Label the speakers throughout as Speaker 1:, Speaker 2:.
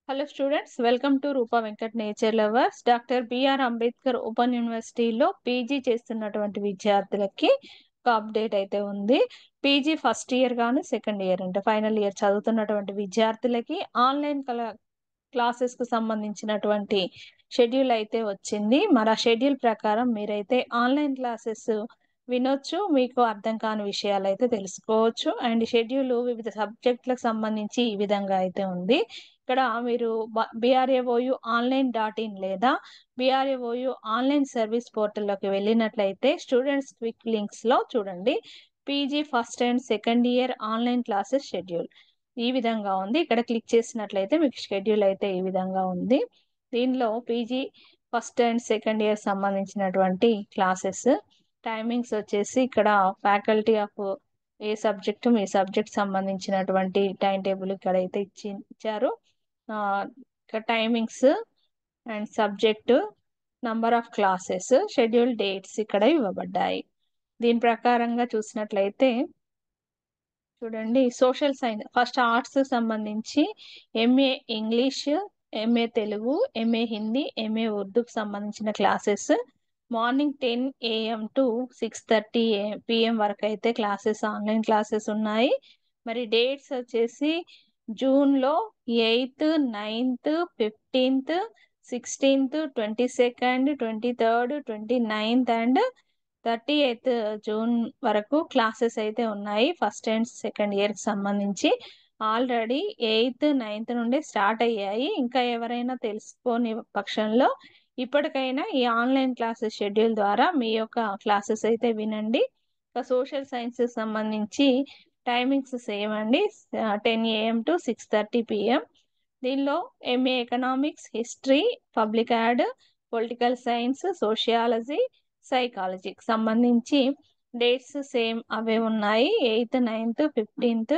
Speaker 1: Hello students, welcome to Roopa Venkat nature lovers. Doctor BR Ambedkar open యూనివర్సిటీలో PG చేస్తున్నటువంటి విద్యార్థులకి ఒక అప్డేట్ అయితే ఉంది. పీజీ ఫస్ట్ ఇయర్ కానీ సెకండ్ ఇయర్ అంటే ఫైనల్ ఇయర్ చదువుతున్నటువంటి విద్యార్థులకి ఆన్లైన్ క్లాసెస్ కు సంబంధించినటువంటి షెడ్యూల్ అయితే వచ్చింది. మరి ఆ షెడ్యూల్ ప్రకారం మీరైతే ఆన్లైన్ క్లాసెస్ వినొచ్చు, మీకు అర్థం కాని విషయాలు అయితే తెలుసుకోవచ్చు. అండ్ షెడ్యూల్ వివిధ సబ్జెక్టులకు సంబంధించి ఈ విధంగా అయితే ఉంది. ఇక్కడ మీరు BRAOU online.in లేదా BRAOU ఆన్లైన్ సర్వీస్ పోర్టల్లోకి వెళ్ళినట్లయితే స్టూడెంట్స్ క్విక్ లింక్స్ లో చూడండి, PG first and second year online classes schedule ఈ విధంగా ఉంది. ఇక్కడ క్లిక్ చేసినట్లయితే మీకు షెడ్యూల్ అయితే ఈ విధంగా ఉంది. దీనిలో PG first and second year సంబంధించినటువంటి క్లాసెస్ టైమింగ్స్ వచ్చేసి ఇక్కడ ఫ్యాకల్టీ ఆఫ్ ఏ సబ్జెక్టు మీ సబ్జెక్ట్ సంబంధించినటువంటి టైం టేబుల్ ఇక్కడైతే ఇచ్చారు. ఇక్కడ timings and subject, number of classes, schedule dates ఇక్కడ ఇవ్వబడ్డాయి. దీని ప్రకారంగా చూసినట్లయితే చూడండి, సోషల్ సైన్స్ ఫస్ట్ ఆర్ట్స్ సంబంధించి MA English, MA Telugu, MA Hindi, MA ఉర్దూకు సంబంధించిన classes morning 10 AM to 6:30 PM వరకు అయితే క్లాసెస్ ఆన్లైన్ క్లాసెస్ ఉన్నాయి. మరి డేట్స్ వచ్చేసి జూన్లో 8th, 9th, 15th, 16th, 22nd, 23rd, 29th and 30th June వరకు క్లాసెస్ అయితే ఉన్నాయి. ఫస్ట్ అండ్ సెకండ్ ఇయర్కి సంబంధించి ఆల్రెడీ 8th, 9th నుండి స్టార్ట్ అయ్యాయి. ఇంకా ఎవరైనా తెలుసుకోని పక్షంలో ఇప్పటికైనా ఈ ఆన్లైన్ క్లాసెస్ షెడ్యూల్ ద్వారా మీ యొక్క క్లాసెస్ అయితే వినండి. ఇంకా సోషల్ సైన్సెస్ సంబంధించి టైమింగ్స్ సేమ్ అండి, 10 AM టు 6:30 PM. దీనిలో MA economics, history, public ad, political science, sociology, సైకాలజీకి సంబంధించి డేట్స్ సేమ్ అవే ఉన్నాయి. 8th, 9th, 15th,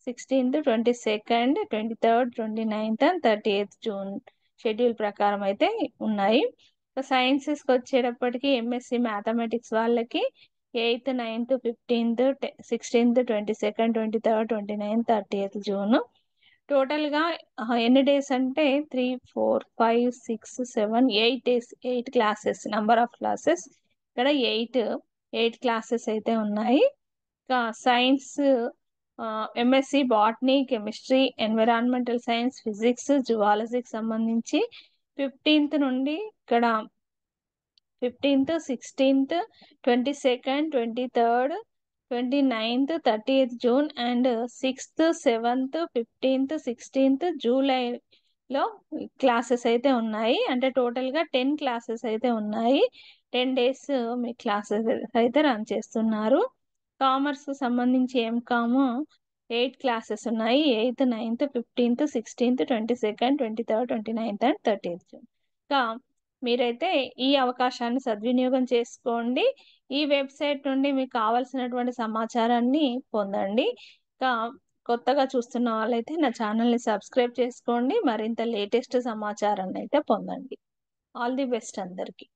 Speaker 1: 16th, 22nd, 23rd, 29th and 30th June schedule ప్రకారం అయితే ఉన్నాయి. సైన్సెస్కి వచ్చేటప్పటికి ఎంఎస్సి మ్యాథమెటిక్స్ వాళ్ళకి 8th, 9th, 15th, 16th, 22nd, 23rd, 29th, 30th June. టోటల్గా ఎన్ని డేస్ అంటే 3, 4, 5, 6, 7, 8 days, 8 classes, number of classes ఇక్కడ 8 క్లాసెస్ అయితే ఉన్నాయి. ఇంకా science MSc botany, chemistry, environmental science, physics, జువాలజీకి సంబంధించి 15th నుండి ఇక్కడ 15th, 16th, 22nd, 23rd, 29th, 30th June and 6th, 7th, 15th, 16th జూలైలో క్లాసెస్ అయితే ఉన్నాయి. అంటే టోటల్గా 10 క్లాసెస్ అయితే ఉన్నాయి. 10 days మీ క్లాసెస్ అయితే రన్ చేస్తున్నారు. కామర్స్ సంబంధించి ఎంకామ్ 8 క్లాసెస్ ఉన్నాయి. 8th, 9th, 15th, 16th, 22nd, 23rd, 29th and 30th June. ఇంకా మీరైతే ఈ అవకాశాన్ని సద్వినియోగం చేసుకోండి. ఈ వెబ్సైట్ నుండి మీకు కావాల్సినటువంటి సమాచారాన్ని పొందండి. ఇంకా కొత్తగా చూస్తున్న వాళ్ళైతే నా ఛానల్ని సబ్స్క్రైబ్ చేసుకోండి. మరింత లేటెస్ట్ సమాచారాన్ని అయితే పొందండి. ఆల్ ది బెస్ట్ అందరికీ.